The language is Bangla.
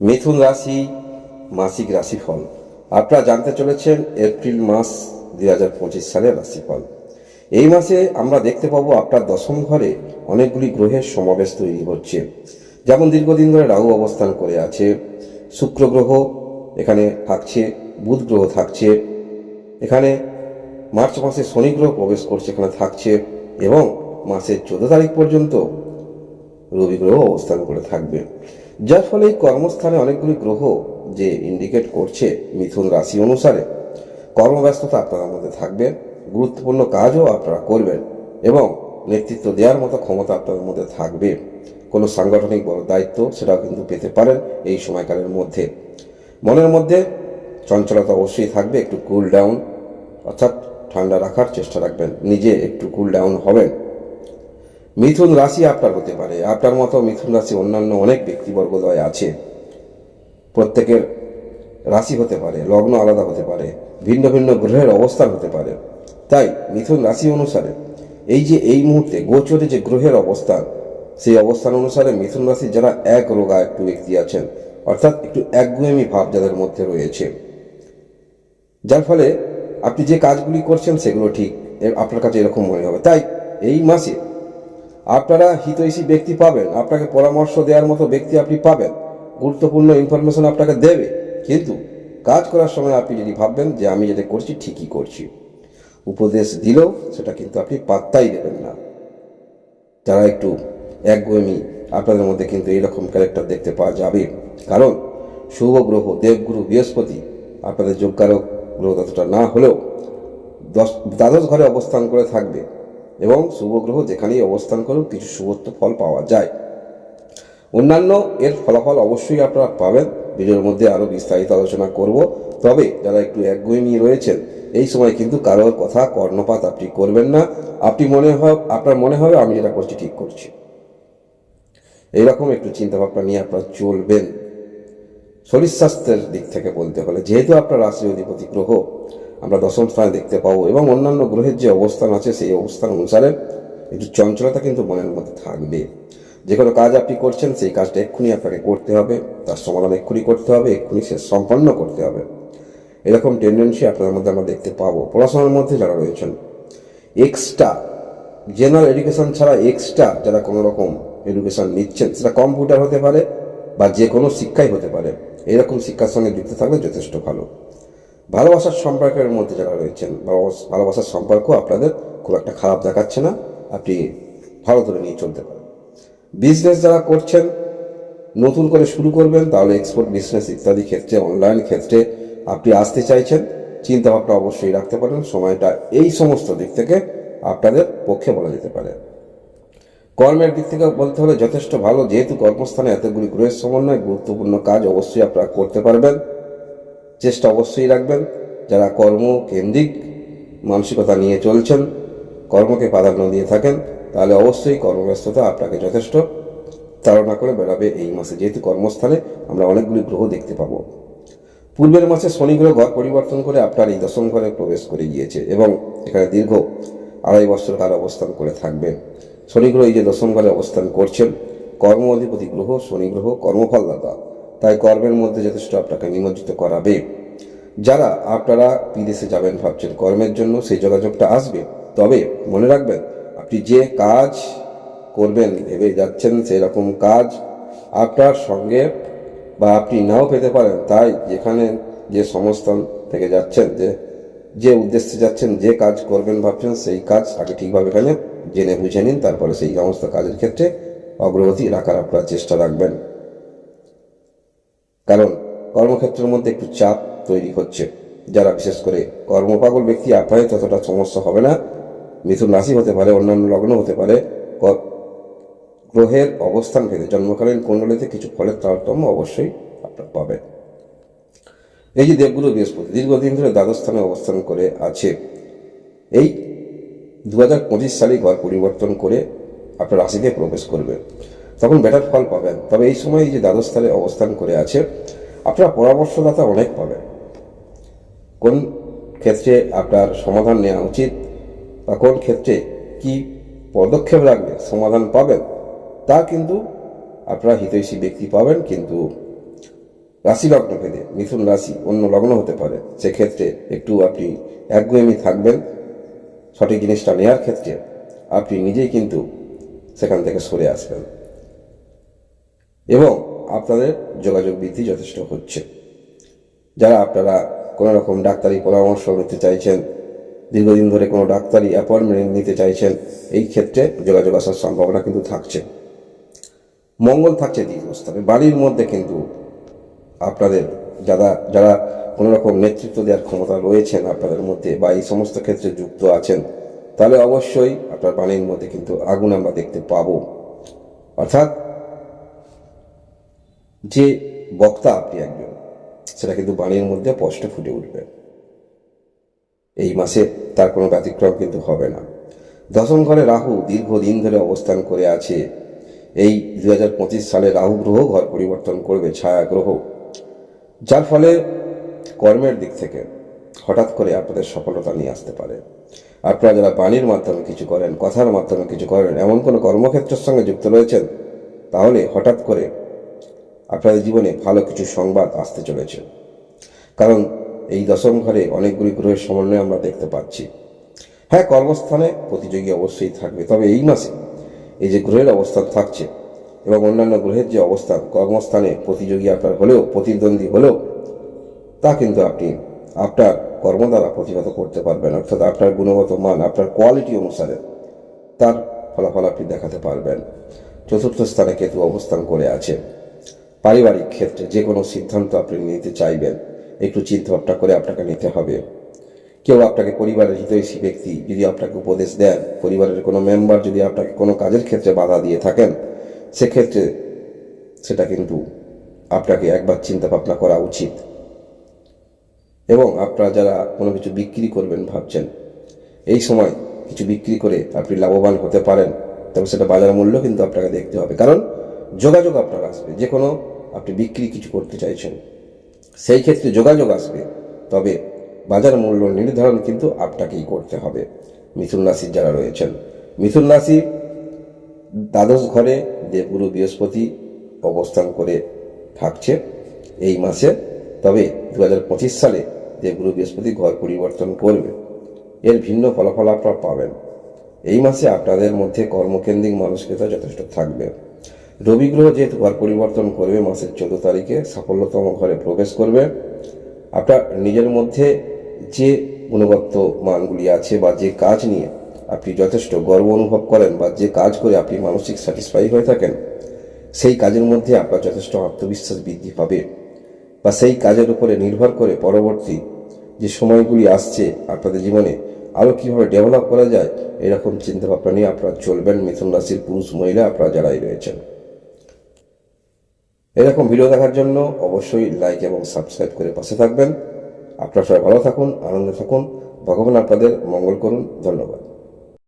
মিথুন রাশি মাসিক রাশিফল আপনারা জানতে চলেছেন এপ্রিল মাস 2025 সালের রাশিফল। এই মাসে আমরা দেখতে পাবো আপনার দশম ঘরে অনেকগুলি গ্রহের সমাবেশ তৈরি হচ্ছে। যেমন দীর্ঘদিন ধরে রাহু অবস্থান করে আছে, শুক্র গ্রহ এখানে থাকছে, বুধ গ্রহ থাকছে, এখানে মার্চ মাসে শনি গ্রহ প্রবেশ করছে, এখানে থাকছে, এবং মাসের 14 তারিখ পর্যন্ত রবি গ্রহ অবস্থান করে থাকবে। যার ফলে এই কর্মস্থানে অনেকগুলি গ্রহ যে ইন্ডিকেট করছে মিথুন রাশি অনুসারে কর্মব্যস্ততা আপনাদের মধ্যে থাকবে, গুরুত্বপূর্ণ কাজও আপনারা করবেন এবং নেতৃত্ব দেওয়ার মতো ক্ষমতা আপনাদের মধ্যে থাকবে। কোনো সাংগঠনিক বড় দায়িত্ব সেটাও কিন্তু পেতে পারেন এই সময়কালের মধ্যে। মনের মধ্যে চঞ্চলতা অবশ্যই থাকবে, একটু কুল ডাউন অর্থাৎ ঠান্ডা রাখার চেষ্টা রাখবেন, নিজে একটু কুল ডাউন হবেন। মিথুন রাশি আপনার হতে পারে, আপনার মতো মিথুন রাশি অন্যান্য অনেক ব্যক্তিবর্গদ্বয় আছে। প্রত্যেকের রাশি হতে পারে, লগ্ন আলাদা হতে পারে, ভিন্ন ভিন্ন গ্রহের অবস্থান হতে পারে। তাই মিথুন রাশি অনুসারে এই মুহূর্তে গোচরে যে গ্রহের অবস্থান, সেই অবস্থান অনুসারে মিথুন রাশি যারা এক রোগা একটু ব্যক্তি আছেন, অর্থাৎ একটু একগুয়েমি ভাব যাদের মধ্যে রয়েছে, যার ফলে আপনি যে কাজগুলি করছেন সেগুলো ঠিক আপনার কাছে এরকম মনে হবে। তাই এই মাসে আপনারা হিতৈষী ব্যক্তি পাবেন, আপনাকে পরামর্শ দেওয়ার মতো ব্যক্তি আপনি পাবেন, গুরুত্বপূর্ণ ইনফরমেশন আপনাকে দেবে। কিন্তু কাজ করার সময় আপনি যদি ভাববেন যে আমি যেটা করছি ঠিকই করছি, উপদেশ দিলেও সেটা কিন্তু আপনি পাত্তাই দেবেন না। যারা একটু একগুয়েমি আপনাদের মধ্যে কিন্তু এইরকম ক্যারেক্টার দেখতে পাওয়া যাবে, কারণ শুভ গ্রহ দেবগুরু বৃহস্পতি আপনাদের যোগকারক গ্রহ ততটা না হলেও দ্বাদশ ঘরে অবস্থান করে থাকবে এবং শুভ গ্রহ যেখানেই অবস্থান করুক কিছু শুভত্ব ফল পাওয়া যায়। অন্যান্য এর ফলাফল অবশ্যই আপনারা পাবেন, ভিডিওর মধ্যে আরও বিস্তারিত আলোচনা করব। তবে যারা একটু একগুঁয়েমি রয়েছেন এই সময় কিন্তু কারোর কথা কর্ণপাত আপনি করবেন না। আপনার মনে হবে আমি যেটা করছি ঠিক করছি, এইরকম একটু চিন্তাভাবনা নিয়ে আপনারা চলবেন। শরীর স্বাস্থ্যের দিক থেকে বলতে হলে যেহেতু আপনার রাশি অধিপতি গ্রহ আমরা দশম স্থানে দেখতে পাবো এবং অন্যান্য গ্রহের যে অবস্থান আছে সেই অবস্থান অনুসারে একটু চঞ্চলতা কিন্তু মনের মধ্যে থাকবে। যে কোনো কাজ আপনি করছেন সেই কাজটা এক্ষুনি আপনাকে করতে হবে, তার সমাধান এক্ষুনি করতে হবে, এক্ষুনি সে সম্পন্ন করতে হবে, এরকম টেন্ডেন্সি আপনাদের মধ্যে আমরা দেখতে পাবো। পড়াশোনার মধ্যে যারা রয়েছেন এক্সট্রা জেনারেল এডুকেশন ছাড়া এক্সট্রা যারা কোনো রকম এডুকেশন নিচ্ছেন, সেটা কম্পিউটার হতে পারে বা যে কোনো শিক্ষাই হতে পারে, এরকম শিক্ষার সঙ্গে যুক্ত থাকলে যথেষ্ট ভালো। ভালোবাসার সম্পর্কের মধ্যে যারা রয়েছেন ভালোবাসার সম্পর্ক আপনাদের খুব একটা খারাপ দেখাচ্ছে না, আপনি ভালো ধরে নিয়ে চলতে পারেন। বিজনেস যারা করছেন নতুন করে শুরু করবেন, তাহলে এক্সপোর্ট বিজনেস ইত্যাদি ক্ষেত্রে অনলাইন ক্ষেত্রে আপনি আসতে চাইছেন, চিন্তাভাবনা অবশ্যই রাখতে পারেন। সময়টা এই সমস্ত দিক থেকে আপনাদের পক্ষে বলা যেতে পারে। কর্মের দিক থেকে বলতে হলে যথেষ্ট ভালো, যেহেতু কর্মস্থানে এতগুলি গ্রহের সমন্বয় গুরুত্বপূর্ণ কাজ অবশ্যই আপনারা করতে পারবেন, চেষ্টা অবশ্যই রাখবেন। যারা কর্মকেন্দ্রিক মানসিকতা নিয়ে চলছেন, কর্মকে প্রাধান্য দিয়ে থাকেন, তাহলে অবশ্যই কর্মব্যস্ততা আপনাকে যথেষ্ট তাড়না করে বেড়াবে এই মাসে, যেহেতু কর্মস্থানে আমরা অনেকগুলি গ্রহ দেখতে পাবো। পূর্বের মাসে শনি গ্রহ ঘর পরিবর্তন করে আপনার এই দশম ঘরে প্রবেশ করে গিয়েছে এবং এখানে দীর্ঘ 2.5 বছর কাল অবস্থান করে থাকবে। শনি গ্রহ এই যে দশম ঘরে অবস্থান করছেন, কর্ম অধিপতি গ্রহ শনি গ্রহ কর্মফলদাতা, তাই কর্মের মধ্যে যথেষ্ট আপনাকে নিমজ্জিত করাবে। যারা আপনারা বিদেশে যাবেন ভাবছেন কর্মের জন্য, সেই যোগাযোগটা আসবে। তবে মনে রাখবেন আপনি যে কাজ করবেন ভেবে যাচ্ছেন সেই রকম কাজ আপনার সঙ্গে বা আপনি নাও পেতে পারেন। তাই যেখানে যে সংস্থান থেকে যাচ্ছেন, যে উদ্দেশ্যে যাচ্ছেন, যে কাজ করবেন ভাবছেন, সেই কাজ আগে ঠিকভাবে এখানে জেনে বুঝে নিন, তারপরে সেই সমস্ত কাজের ক্ষেত্রে অগ্রগতি রাখার আপনারা চেষ্টা রাখবেন। কারণ কর্মক্ষেত্রের মধ্যে একটু চাপ তৈরি হচ্ছে। যারা বিশেষ করে কর্মপাগল ব্যক্তি আপনাদের ততটা সমস্যা হবে না। মিথুন রাশি হতে পারে, অন্যান্য লগ্ন হতে পারে, গ্রহের অবস্থান ভেদে জন্মকালীন কুণ্ডলিতে কিছু ফলের তারতম্য অবশ্যই আপনারা পাবেন। এই যে দেবগুরু বৃহস্পতি দীর্ঘদিন ধরে দ্বাদশ স্থানে অবস্থান করে আছে, এই 2025 সালে ঘর পরিবর্তন করে আপনার রাশিতে প্রবেশ করবে, তখন বেটার ফল পাবেন। তবে এই সময় যে দ্বাদশ স্থানে অবস্থান করে আছে আপনারা পরামর্শদাতা অনেক পাবেন। কোন ক্ষেত্রে আপনার সমাধান নেওয়া উচিত বা কোন ক্ষেত্রে কি পদক্ষেপ রাখলে সমাধান পাবেন, তা কিন্তু আপনারা হিতৈষী ব্যক্তি পাবেন। কিন্তু রাশি লগ্ন ভেদে মিথুন রাশি অন্য লগ্ন হতে পারে, সেক্ষেত্রে একটু আপনি একগুঁয়েমি থাকবেন। সঠিক জিনিসটা নেওয়ার ক্ষেত্রে আপনি নিজেই কিন্তু সেখান থেকে সরে আসবেন এবং আপনাদের যোগাযোগ বৃদ্ধি যথেষ্ট হচ্ছে। যারা আপনারা কোনো রকম ডাক্তারি পরামর্শ নিতে চাইছেন, দীর্ঘদিন ধরে কোনো ডাক্তারি অ্যাপয়েন্টমেন্ট নিতে চাইছেন, এই ক্ষেত্রে যোগাযোগ আসার সম্ভাবনা কিন্তু থাকছে। মঙ্গল থাকছে দ্বিতীয় স্থানে। বাড়ির মধ্যে কিন্তু আপনাদের যারা যারা কোনো রকম নেতৃত্ব দেওয়ার ক্ষমতা রয়েছেন আপনাদের মধ্যে বা এই সমস্ত ক্ষেত্রে যুক্ত আছেন, তাহলে অবশ্যই আপনার বাণীর মধ্যে কিন্তু আগুন আমরা দেখতে পাবো। অর্থাৎ যে বক্তা আপনি একজন, সেটা কিন্তু বাণীর মধ্যে স্পষ্ট ফুটে উঠবে। এই মাসে তার কোনো ব্যতিক্রম কিন্তু হবে না। দশম ঘরে রাহু দীর্ঘদিন ধরে অবস্থান করে আছে। এই 2025 সালে রাহু গ্রহ ঘর পরিবর্তন করবে, ছায়া গ্রহ, যার ফলে কর্মের দিক থেকে হঠাৎ করে আপনাদের সফলতা নিয়ে আসতে পারে। আপনারা যারা বাণীর মাধ্যমে কিছু করেন, কথার মাধ্যমে কিছু করেন, এমন কোনো কর্মক্ষেত্রের সঙ্গে যুক্ত রয়েছেন, তাহলে হঠাৎ করে আপনাদের জীবনে ভালো কিছু সংবাদ আসতে চলেছে। কারণ এই দশম ঘরে অনেকগুলি গ্রহের সমন্বয় আমরা দেখতে পাচ্ছি। হ্যাঁ, কর্মস্থানে প্রতিযোগী অবশ্যই থাকবে, তবে এই মাসে এই যে গ্রহের অবস্থান থাকছে এবং অন্যান্য গ্রহের যে অবস্থান, কর্মস্থানে প্রতিযোগী আপনার হলেও, প্রতিদ্বন্দ্বী হলেও, তা কিন্তু আপনি আপনার কর্ম দ্বারা প্রতিহত করতে পারবেন। অর্থাৎ আপনার গুণগত মান, আপনার কোয়ালিটি অনুসারে তার ফলাফল আপনি দেখাতে পারবেন। চতুর্থ স্থানে কেতু অবস্থান করে আছে। পারিবারিক ক্ষেত্রে যে কোনো সিদ্ধান্ত আপনি নিতে চাইবেন, একটু চিন্তা ভাবনা করে আপনাকে নিতে হবে। কেউ আপনাকে, পরিবারের হিতৈষী ব্যক্তি যদি আপনাকে উপদেশ দেন, পরিবারের কোনো মেম্বার যদি আপনাকে কোনো কাজের ক্ষেত্রে বাধা দিয়ে থাকেন, সেক্ষেত্রে সেটা কিন্তু আপনাকে একবার চিন্তা ভাবনা করা উচিত। এবং আপনারা যারা কোনো কিছু বিক্রি করবেন ভাবছেন, এই সময় কিছু বিক্রি করে আপনি লাভবান হতে পারেন, তবে সেটা বাজার মূল্য কিন্তু আপনাকে দেখতে হবে। কারণ যোগাযোগ আপনার আসবে, যে কোনো আপনি বিক্রি কিছু করতে চাইছেন, সেই ক্ষেত্রে যোগাযোগ আসবে, তবে বাজার মূল্য নির্ধারণ কিন্তু আপনাকেই করতে হবে। মিথুন রাশির যারা রয়েছেন, মিথুন রাশি দ্বাদশ ঘরে দেবগুরু বৃহস্পতি অবস্থান করে থাকছে এই মাসে। তবে 2025 সালে দেবগুরু বৃহস্পতি ঘর পরিবর্তন করবে, এর ভিন্ন ফলাফল আপনারা পাবেন। এই মাসে আপনাদের মধ্যে কর্মকেন্দ্রিক মানসিকতা যথেষ্ট থাকবে। রবি গ্রহ যেহেতু ঘর পরিবর্তন করবে মাসের 14 তারিখে, সাফল্যতম ঘরে প্রবেশ করবে। আপনার নিজের মধ্যে যে গুণগত মানগুলি আছে বা যে কাজ নিয়ে আপনি যথেষ্ট গর্ব অনুভব করেন বা যে কাজ করে আপনি মানসিক স্যাটিসফাই হয়ে থাকেন, সেই কাজের মধ্যে আপনার যথেষ্ট আত্মবিশ্বাস বৃদ্ধি হবে বা সেই কাজের উপরে নির্ভর করে পরবর্তী যে সময়গুলি আসছে আপনাদের জীবনে আরও কীভাবে ডেভেলপ করা যায়, এরকম চিন্তাভাবনা নিয়ে আপনারা চলবেন। মিথুন রাশির পুরুষ মহিলা আপনারা যারাই রয়েছেন, এরকম ভিডিও দেখার জন্য অবশ্যই লাইক এবং সাবস্ক্রাইব করে পাশে থাকবেন। আপনারা সবাই ভালো থাকুন, আনন্দে থাকুন, ভগবান আপনাদের মঙ্গল করুন। ধন্যবাদ।